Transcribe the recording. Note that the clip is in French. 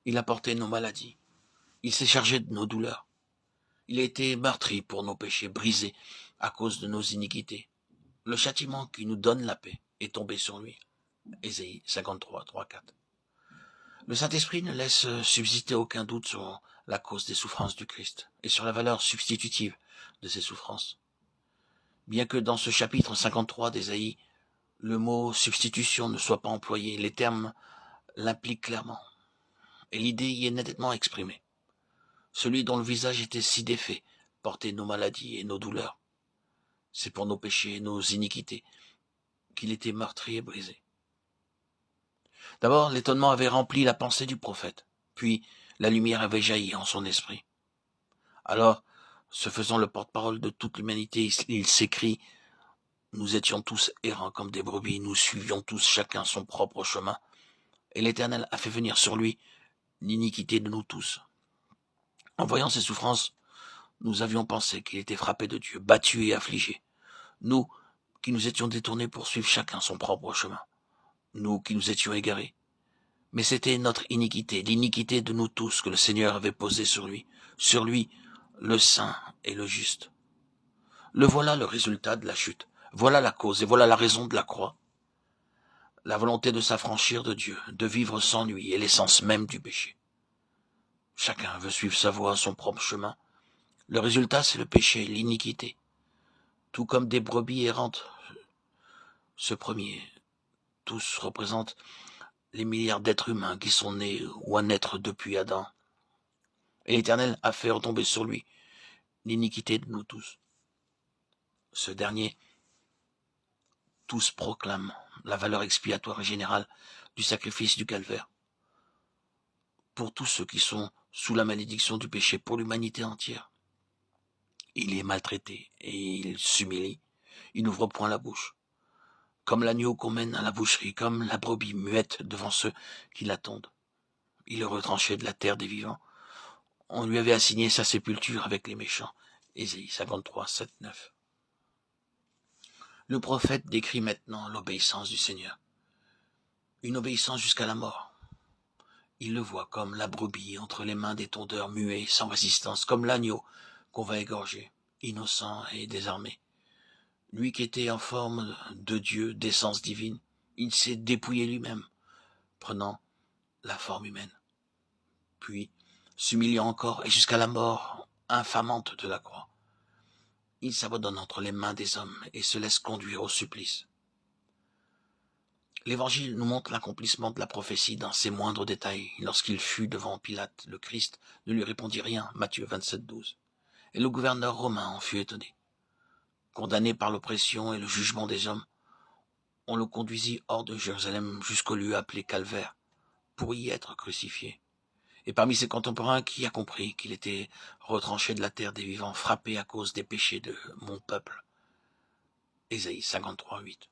Il a porté nos maladies. Il s'est chargé de nos douleurs. Il a été meurtri pour nos péchés, brisé à cause de nos iniquités. Le châtiment qui nous donne la paix est tombé sur lui. Ésaïe 53, 3, 4. Le Saint-Esprit ne laisse subsister aucun doute sur la cause des souffrances du Christ et sur la valeur substitutive de ces souffrances. Bien que dans ce chapitre 53 d'Ésaïe, le mot substitution ne soit pas employé, les termes l'impliquent clairement, et l'idée y est nettement exprimée. Celui dont le visage était si défait portait nos maladies et nos douleurs. C'est pour nos péchés et nos iniquités qu'il était meurtri et brisé. D'abord, l'étonnement avait rempli la pensée du prophète, puis la lumière avait jailli en son esprit. Alors, se faisant le porte-parole de toute l'humanité, il s'écrie « Nous étions tous errants comme des brebis, nous suivions tous chacun son propre chemin, et l'Éternel a fait venir sur lui l'iniquité de nous tous. » En voyant ses souffrances, nous avions pensé qu'il était frappé de Dieu, battu et affligé. Nous, qui nous étions détournés pour suivre chacun son propre chemin. Nous qui nous étions égarés. Mais c'était notre iniquité, l'iniquité de nous tous que le Seigneur avait posée sur lui, le saint et le juste. Le voilà le résultat de la chute, voilà la cause et voilà la raison de la croix. La volonté de s'affranchir de Dieu, de vivre sans lui est l'essence même du péché. Chacun veut suivre sa voie, son propre chemin. Le résultat, c'est le péché, l'iniquité. Tout comme des brebis errantes, ce premier, tous représentent les milliards d'êtres humains qui sont nés ou à naître depuis Adam. Et l'Éternel a fait retomber sur lui l'iniquité de nous tous. Ce dernier, tous proclament la valeur expiatoire et générale du sacrifice du calvaire. Pour tous ceux qui sont sous la malédiction du péché, pour l'humanité entière. Il est maltraité et il s'humilie. Il n'ouvre point la bouche. Comme l'agneau qu'on mène à la boucherie, comme la brebis muette devant ceux qui l'attendent. Il est retranché de la terre des vivants. On lui avait assigné sa sépulture avec les méchants. Ésaïe 53, 7, 9. Le prophète décrit maintenant l'obéissance du Seigneur. Une obéissance jusqu'à la mort. Il le voit comme la brebis entre les mains des tondeurs muets, sans résistance, comme l'agneau qu'on va égorger, innocent et désarmé. Lui qui était en forme de Dieu, d'essence divine, il s'est dépouillé lui-même, prenant la forme humaine. Puis, s'humiliant encore et jusqu'à la mort infamante de la croix, il s'abandonne entre les mains des hommes et se laisse conduire au supplice. L'Évangile nous montre l'accomplissement de la prophétie dans ses moindres détails. Lorsqu'il fut devant Pilate, le Christ ne lui répondit rien, Matthieu 27, 12. Et le gouverneur romain en fut étonné. Condamné par l'oppression et le jugement des hommes, on le conduisit hors de Jérusalem jusqu'au lieu appelé Calvaire, pour y être crucifié. Et parmi ses contemporains, qui a compris qu'il était retranché de la terre des vivants, frappé à cause des péchés de mon peuple? Ésaïe 53, 8.